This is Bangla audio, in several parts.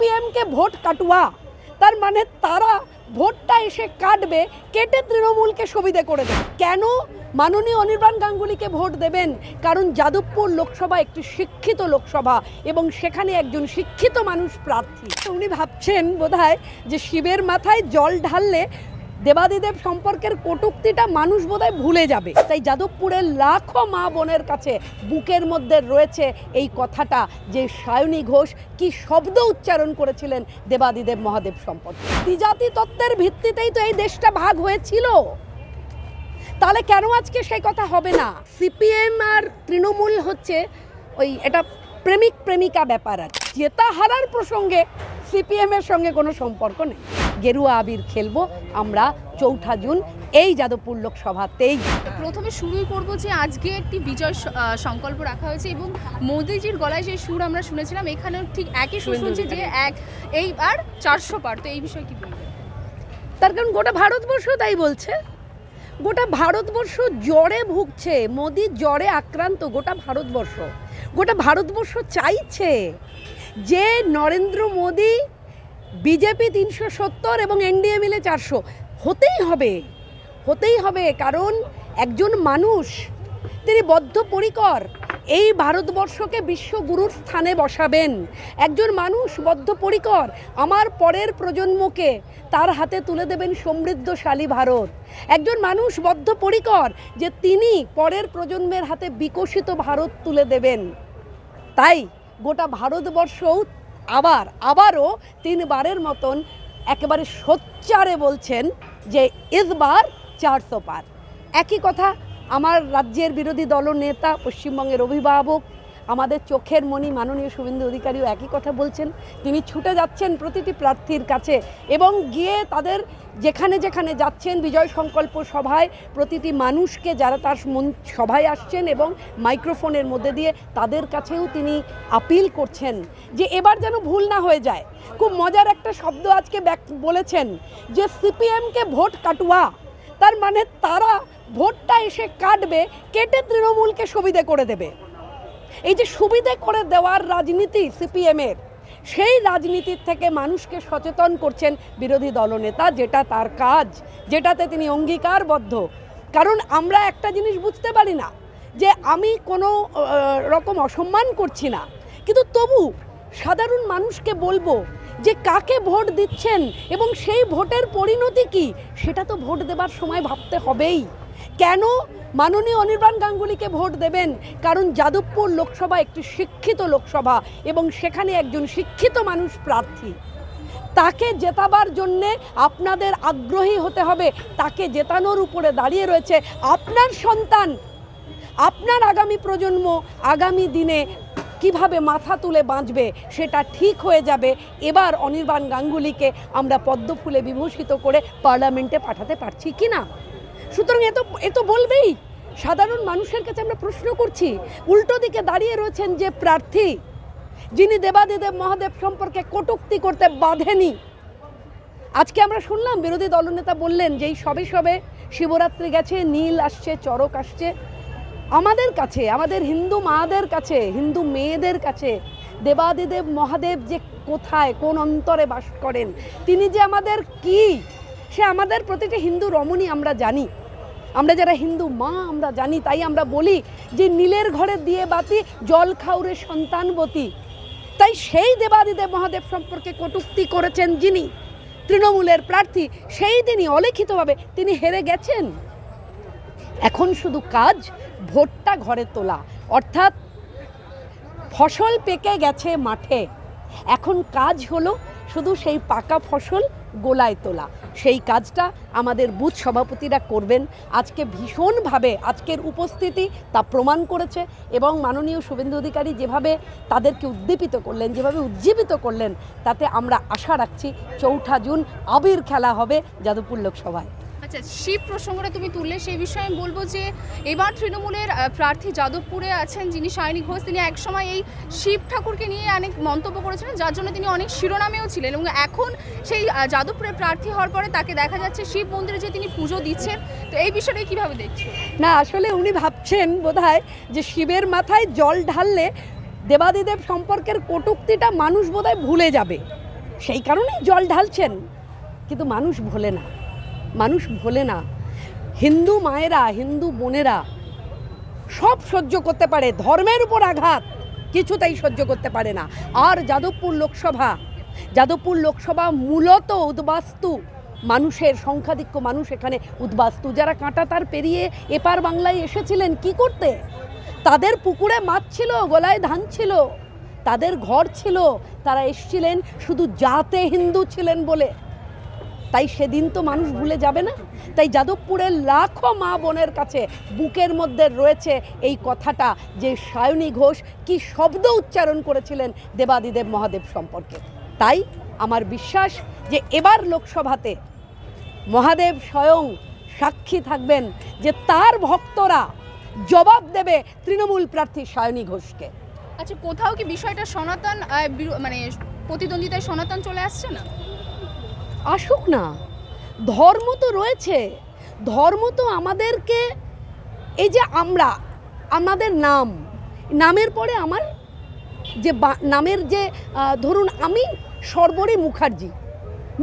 সিপিএমকে ভোট কাটুয়া, তার মানে তারা ভোটটা এসে কাটবে, কেটে তৃণমূলকে সুবিধে করে দেবে। কেন মাননীয় অনির্বাণ গাঙ্গুলিকে ভোট দেবেন? কারণ যাদবপুর লোকসভা একটি শিক্ষিত লোকসভা এবং সেখানে একজন শিক্ষিত মানুষ প্রার্থী। উনি ভাবছেন বোধহয় যে শিবের মাথায় জল ঢাললে দেবাদিদেব সম্পর্কের কটূক্তিটা মানুষ বোধহয় ভুলে যাবে। তাই যাদবপুরের লাখো মা বোনের কাছে বুকের মধ্যে রয়েছে এই কথাটা যে সায়নী ঘোষ কি শব্দ উচ্চারণ করেছিলেন দেবাদিদেব মহাদেব সম্পর্কে। দ্বিজাতি তত্ত্বের ভিত্তিতেই তো এই দেশটা ভাগ হয়েছিল, তাহলে কেন আজকে সেই কথা হবে না? সিপিএম আর তৃণমূল হচ্ছে এটা প্রেমিক প্রেমিকা ব্যাপার। আর জেতা হারার প্রসঙ্গে সিপিএম এর সঙ্গে কোনো সম্পর্ক নেই। গেরুয়া আবির খেলবো আমরা ৪ঠা জুন এই যাদবপুর লোকসভাতেই। প্রথমে শুরুই করব যে আজকে একটি বিজয় সংকল্প রাখা হয়েছে এবং মোদিজির গলায় যে সুর আমরা শুনেছিলাম, এখানেও ঠিক একই সুর শুনছি যে এইবার ৪০০ পার। তো এই বিষয়ে কি বলবেন? তার কারণ গোটা ভারতবর্ষ তাই বলছে। গোটা ভারতবর্ষ জ্বরে ভুগছে, মোদি জ্বরে আক্রান্ত। গোটা ভারতবর্ষ চাইছে যে নরেন্দ্র মোদি, বিজেপি ৩৭০ এবং এনডিএ মিলে ৪০০ হতেই হবে। কারণ একজন মানুষ তিনি বদ্ধপরিকর এই ভারতবর্ষকে বিশ্বগুরুর স্থানে বসাবেন। একজন মানুষ বদ্ধপরিকর আমার পরের প্রজন্মকে তার হাতে তুলে দেবেন সমৃদ্ধশালী ভারত। একজন মানুষ বদ্ধপরিকর যে তিনি পরের প্রজন্মের হাতে বিকশিত ভারত তুলে দেবেন। তাই গোটা ভারতবর্ষও আবারও ৩বারের মতন একেবারে সোচ্চারে বলছেন যে ইসবার ৪০০ পার। একই কথা আমার রাজ্যের বিরোধী দলনেতা, পশ্চিমবঙ্গের অভিভাবক, আমাদের চোখের মণি মাননীয় শুভেন্দু অধিকারীও একই কথা বলছেন। তিনি ছুটে যাচ্ছেন প্রতিটি প্রার্থীর কাছে এবং গিয়ে তাদের যেখানে যেখানে যাচ্ছেন বিজয় সংকল্প সভায় প্রতিটি মানুষকে যারা তার সভায় আসছেন এবং মাইক্রোফোনের মধ্যে দিয়ে তাদের কাছেও তিনি আপিল করছেন যে এবার যেন ভুল না হয়ে যায়। খুব মজার একটা শব্দ আজকে বলেছেন যে সিপিএমকে ভোট কাটুয়া, তার মানে তারা ভোটটা এসে কাটবে, কেটে তৃণমূলকে সুবিধে করে দেবে। এই যে সুবিধে করে দেওয়ার রাজনীতি সিপিএমের, সেই রাজনীতির থেকে মানুষকে সচেতন করছেন বিরোধী দলনেতা, যেটা তার কাজ, যেটাতে তিনি অঙ্গীকারবদ্ধ। কারণ আমরা একটা জিনিস বুঝতে পারি না যে আমি কোনো রকম অসম্মান করছি না, কিন্তু তবু সাধারণ মানুষকে বলবো যে কাকে ভোট দিচ্ছেন এবং সেই ভোটের পরিণতি কি, সেটা তো ভোট দেবার সময় ভাবতে হবেই। কেন মাননীয় অনির্বাণ গাঙ্গুলিকে ভোট দেবেন? কারণ যাদবপুর লোকসভা একটি শিক্ষিত লোকসভা এবং সেখানে একজন শিক্ষিত মানুষ প্রার্থী। তাকে জেতাবার জন্যে আপনাদের আগ্রহী হতে হবে। তাকে জেতানোর উপরে দাঁড়িয়ে রয়েছে আপনার সন্তান, আপনার আগামী প্রজন্ম আগামী দিনে কিভাবে মাথা তুলে বাঁচবে সেটা ঠিক হয়ে যাবে এবার অনির্বাণ গাঙ্গুলিকে আমরা পদ্মফুলে বিভূষিত করে পার্লামেন্টে পাঠাতে পারছি কি না। সুতরাং এ তো বলবেই। সাধারণ মানুষের কাছে আমরা প্রশ্ন করছি। উল্টো দিকে দাঁড়িয়ে রয়েছেন যে প্রার্থী, যিনি দেবাদিদেব মহাদেব সম্পর্কে কটূক্তি করতে বাধেনি। আজকে আমরা শুনলাম বিরোধী দলনেতা বললেন যে এই সবে শিবরাত্রি গেছে, নীল আসছে, চড়ক আসছে। আমাদের কাছে, আমাদের হিন্দু মাদের কাছে, হিন্দু মেয়েদের কাছে দেবাদিদেব মহাদেব যে কোথায়, কোন অন্তরে বাস করেন, তিনি যে আমাদের কি, সে আমাদের প্রতিটি হিন্দু রমণী আমরা জানি। আমরা যারা হিন্দু মা আমরা জানি। তাই আমরা বলি যে নীলের ঘরে দিয়ে বাতি, জল খাউরে সন্তানবতী। তাই সেই দেবাদিদেব মহাদেব সম্পর্কে কটূক্তি করেছেন যিনি তৃণমূলের প্রার্থী, সেই দিনই অলিখিতভাবে তিনি হেরে গেছেন। এখন শুধু কাজ ভোটটা ঘরে তোলা, অর্থাৎ ফসল পেকে গেছে মাঠে, এখন কাজ হলো শুধু সেই পাকা ফসল গোলায় তোলা। সেই কাজটা আমাদের বুথ সভাপতিরা করবেন। আজকে ভীষণভাবে আজকের উপস্থিতি তা প্রমাণ করেছে এবং মাননীয় শুভেন্দু অধিকারী যেভাবে তাদেরকে উদ্দীপিত করলেন, যেভাবে উজ্জীবিত করলেন, তাতে আমরা আশা রাখছি ৪ঠা জুন আবির খেলা হবে যাদবপুর লোকসভায়। আচ্ছা, শিব প্রসঙ্গটা তুমি তুললে, সেই বিষয়ে আমি বলবো যে এবার তৃণমূলের প্রার্থী যাদবপুরে আছেন যিনি সায়নী ঘোষ, তিনি একসময় এই শিব ঠাকুরকে নিয়ে অনেক মন্তব্য করেছিলেন, যার জন্য তিনি অনেক শিরোনামেও ছিলেন এবং এখন সেই যাদবপুরের প্রার্থী হওয়ার পরে তাকে দেখা যাচ্ছে শিব মন্দিরে যে তিনি পুজো দিচ্ছেন। তো এই বিষয়টা কীভাবে দেখছেন? না, আসলে উনি ভাবছেন বোধহয় যে শিবের মাথায় জল ঢাললে দেবাদিদেব সম্পর্কের কটূক্তিটা মানুষ বোধহয় ভুলে যাবে। সেই কারণেই জল ঢালছেন। কিন্তু মানুষ ভোলে না, মানুষ ভোলে না। হিন্দু মায়েরা, হিন্দু বোনেরা সব সহ্য করতে পারে, ধর্মের উপর আঘাত কিছুতেই সহ্য করতে পারে না। আর যাদবপুর লোকসভা মূলত উদ্বাস্তু মানুষের, সংখ্যাধিক্য মানুষ এখানে উদ্বাস্তু, যারা কাঁটাতার পেরিয়ে এপার বাংলায় এসেছিলেন কি করতে? তাদের পুকুরে মাছ ছিল, গলায় ধান ছিল, তাদের ঘর ছিল, তারা এসেছিলেন শুধু জাতে হিন্দু ছিলেন বলে। তাই সেদিন তো মানুষ ভুলে যাবে না। তাই যাদবপুরের লাখো মা বোনের কাছে বুকের মধ্যে রয়েছে এই কথাটা যে সায়নী ঘোষ কি শব্দ উচ্চারণ করেছিলেন দেবাদিদেব মহাদেব সম্পর্কে। তাই আমার বিশ্বাস যে এবার লোকসভাতে মহাদেব স্বয়ং সাক্ষী থাকবেন যে তার ভক্তরা জবাব দেবে তৃণমূল প্রার্থী সায়নী ঘোষকে। আচ্ছা, কোথাও কি বিষয়টা সনাতন মানে প্রতিদ্বন্দ্বিতায় সনাতন চলে আসছে না? আসুক না, ধর্ম তো রয়েছে। ধর্ম তো আমাদেরকে, এই যে আমাদের নামের পরে আমার যে নামের যে ধরুন আমি সর্বরী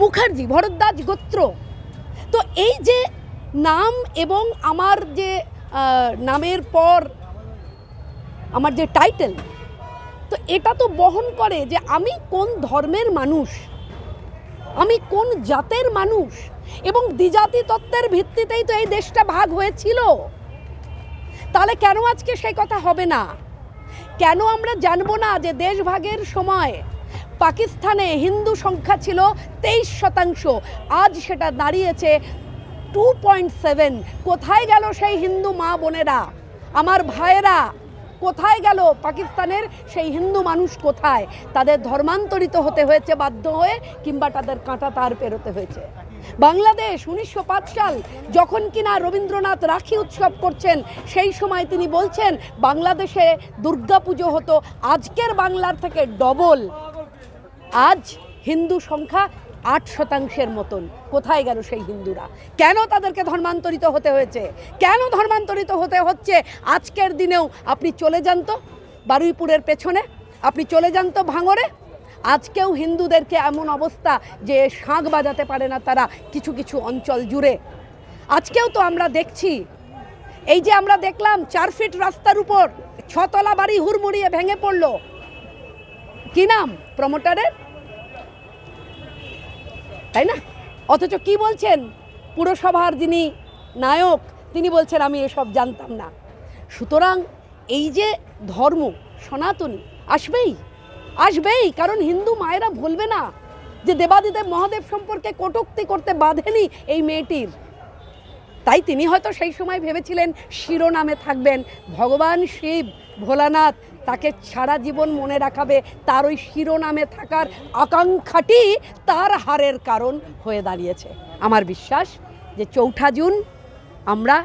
মুখার্জি ভরদ্বাজ গোত্র, তো এই যে নাম এবং আমার যে নামের পর আমার যে টাইটেল, তো এটা তো বহন করে যে আমি কোন ধর্মের মানুষ, আমি কোন জাতের মানুষ। এবং দ্বিজাতি তত্ত্বের ভিত্তিতেই তো এই দেশটা ভাগ হয়েছিল। তাহলে কেন আজকে সেই কথা হবে না? কেন আমরা জানবো না যে দেশ ভাগের সময় পাকিস্তানে হিন্দু সংখ্যা ছিল 23%, আজ সেটা দাঁড়িয়েছে 2.7। কোথায় গেল সেই হিন্দু মা বোনেরা, আমার ভাইয়েরা? কোথায় গেল পাকিস্তানের সেই হিন্দু মানুষ? কোথায়? তাদের ধর্মান্তরিত হতে হয়েছে বাধ্য হয়ে, কিংবা তাদের কাঁটা তার পেরোতে হয়েছে। বাংলাদেশ 1905 সাল যখন কিনা রবীন্দ্রনাথ রাখি উৎসব করছেন, সেই সময় তিনি বলছেন বাংলাদেশে দুর্গাপুজো হতো আজকের বাংলার থেকে ডবল। আজ হিন্দু সংখ্যা 8% মতন। কোথায় গেল সেই হিন্দুরা? কেন তাদেরকে ধর্মান্তরিত হতে হয়েছে? কেন ধর্মান্তরিত হতে হচ্ছে আজকের দিনেও? আপনি চলে যান তো বারুইপুরের পেছনে, আপনি চলে যান তো ভাঙড়ে, আজকেও হিন্দুদেরকে এমন অবস্থা যে শাঁখ বাজাতে পারে না তারা কিছু কিছু অঞ্চল জুড়ে। আজকেও তো আমরা দেখছি, এই যে আমরা দেখলাম 4 ফিট রাস্তার উপর 6 তলা বাড়ি হুড়মুড়িয়ে ভেঙে পড়লো। কি নাম প্রমোটারের? তাই না? অথচ কি বলছেন পুরসভার যিনি নায়ক, তিনি বলছেন আমি এসব জানতাম না। সুতরাং এই যে ধর্ম সনাতনী আসবেই, কারণ হিন্দু মায়েরা বলবে না যে দেবাদিদেব মহাদেব সম্পর্কে কটূক্তি করতে বাধেনি এই মেয়েটির। তাই তিনি হয়তো সেই সময় ভেবেছিলেন শিরোনামে থাকবেন ভগবান শিব, ভোলানাথ তাকে সারা জীবন মনে রাখাবে। তার ওই শিরোনামে থাকার আকাঙ্ক্ষাটি তার হারের কারণ হয়ে দাঁড়িয়েছে। আমার বিশ্বাস যে 4 জুন আমরা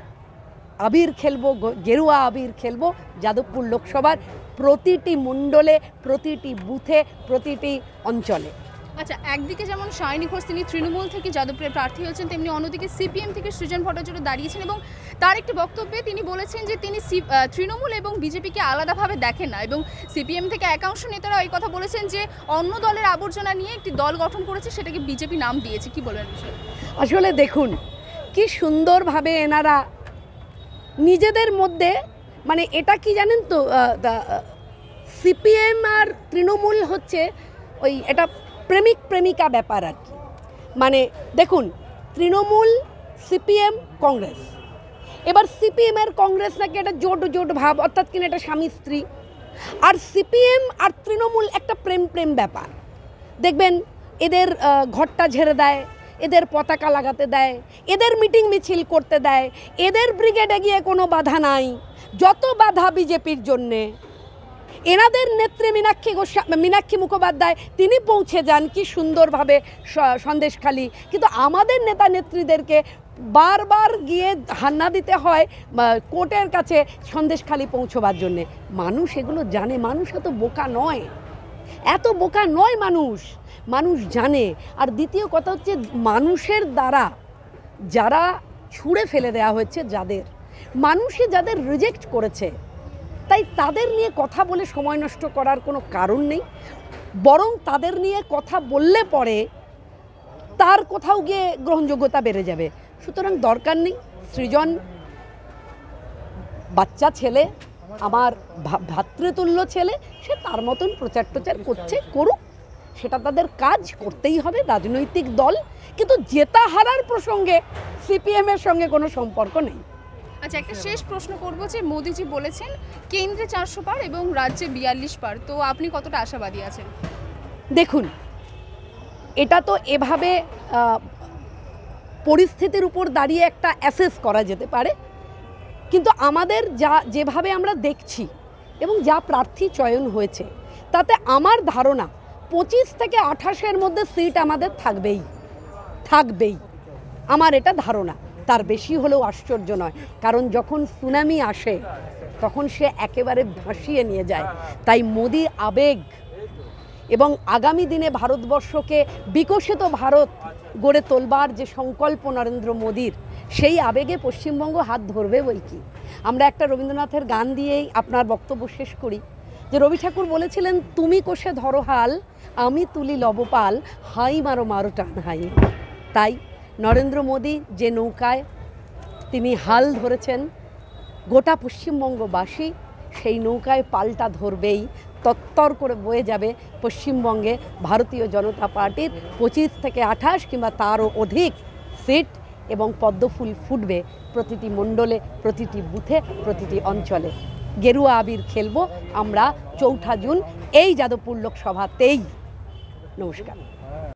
আবির খেলবো, গেরুয়া আবির খেলবো যাদবপুর লোকসভার প্রতিটি মণ্ডলে, প্রতিটি বুথে, প্রতিটি অঞ্চলে। আচ্ছা, একদিকে যেমন সায়নী ঘোষ তিনি তৃণমূল থেকে যাদবপুরে প্রার্থী হয়েছেন, তেমনি অন্যদিকে সিপিএম থেকে সৃজন ভট্টাচার্য দাঁড়িয়েছেন এবং তার একটি বক্তব্যে তিনি বলেছেন যে তিনি তৃণমূল এবং বিজেপিকে আলাদাভাবে দেখেন না। এবং সিপিএম থেকে একাংশ নেতারা এই কথা বলেছেন যে অন্য দলের আবর্জনা নিয়ে একটি দল গঠন করেছে, সেটাকে বিজেপি নাম দিয়েছে। কি বলবেন বিষয়ে? আসলে দেখুন কি সুন্দরভাবে এনারা নিজেদের মধ্যে, মানে এটা কি জানেন তো, সিপিএম আর তৃণমূল হচ্ছে ওই এটা প্রেমিক প্রেমিকা ব্যাপার আর কি। মানে দেখুন, তৃণমূল, সিপিএম, কংগ্রেস, এবার সিপিএমের কংগ্রেস নাকি একটা জোট ভাব, অর্থাৎ কিনা এটা স্বামী স্ত্রী। আর সিপিএম আর তৃণমূল একটা প্রেম ব্যাপার। দেখবেন এদের ঘরটা ঝেড়ে দেয়, এদের পতাকা লাগাতে দেয়, এদের মিটিং মিছিল করতে দেয়, এদের ব্রিগেডে গিয়ে কোনো বাধা নাই। যত বাধা বিজেপির জন্যে, এনাদের নেত্রী মীনাক্ষী মুখোপাধ্যায় তিনি পৌঁছে যান কি সুন্দরভাবে সন্দেশখালি, কিন্তু আমাদের নেতা নেত্রীদেরকে বারবার গিয়ে হান্না দিতে হয় কোর্টের কাছে সন্দেশখালি পৌঁছবার জন্যে। মানুষ এগুলো জানে, মানুষ এত বোকা নয়, মানুষ জানে। আর দ্বিতীয় কথা হচ্ছে মানুষের দ্বারা যারা ছুঁড়ে ফেলে দেওয়া হয়েছে, যাদের রিজেক্ট করেছে, তাই তাদের নিয়ে কথা বলে সময় নষ্ট করার কোনো কারণ নেই, বরং তাদের নিয়ে কথা বললে পরে তার কোথাও গিয়ে গ্রহণযোগ্যতা বেড়ে যাবে। সুতরাং দরকার নেই। সৃজন বাচ্চা ছেলে, আমার ভ্রাতৃতুল্য ছেলে, সে তার মতন প্রচার টোচার করছে, করুক, সেটা তাদের কাজ, করতেই হবে, রাজনৈতিক দল। কিন্তু জেতা হারার প্রসঙ্গে সিপিএমের সঙ্গে কোনো সম্পর্ক নেই। আচ্ছা, একটা শেষ প্রশ্ন করব যে মোদিজি বলেছেন কেন্দ্রে 400 পার এবং রাজ্যে 42 পার, তো আপনি কতটা আশাবাদী আছেন? দেখুন, এটা তো এভাবে পরিস্থিতির উপর দাঁড়িয়ে একটা অ্যাসেস করা যেতে পারে, কিন্তু আমাদের যেভাবে আমরা দেখছি এবং যা প্রার্থী চয়ন হয়েছে তাতে আমার ধারণা 25 থেকে 28-এর মধ্যে সিট আমাদের থাকবেই, আমার এটা ধারণা। তার বেশি হলেও আশ্চর্য নয়, কারণ যখন সুনামি আসে তখন সে একেবারে ভাসিয়ে নিয়ে যায়। তাই মোদি আবেগ এবং আগামী দিনে ভারতবর্ষকে বিকশিত ভারত গড়ে তোলবার যে সংকল্প নরেন্দ্র মোদির, সেই আবেগে পশ্চিমবঙ্গ হাত ধরবে বই কি। আমরা একটা রবীন্দ্রনাথের গান দিয়েই আপনার বক্তব্য শেষ করি, যে রবি ঠাকুর বলেছিলেন, তুমি কোষে ধরো হাল, আমি তুলি লবপাল, হাই মারো মারো টান হাই। তাই নরেন্দ্র মোদি যে নৌকায় তিনি হাল ধরেছেন, গোটা পশ্চিমবঙ্গবাসী সেই নৌকায় পাল্টা ধরবেই, তত্তর করে বয়ে যাবে পশ্চিমবঙ্গে ভারতীয় জনতা পার্টির 25 থেকে 28 কিংবা তারও অধিক সিট, এবং পদ্মফুল ফুটবে প্রতিটি মণ্ডলে, প্রতিটি বুথে, প্রতিটি অঞ্চলে। গেরুয়া আবির খেলবো আমরা 4 জুন এই যাদবপুর লোকসভাতেই। নমস্কার।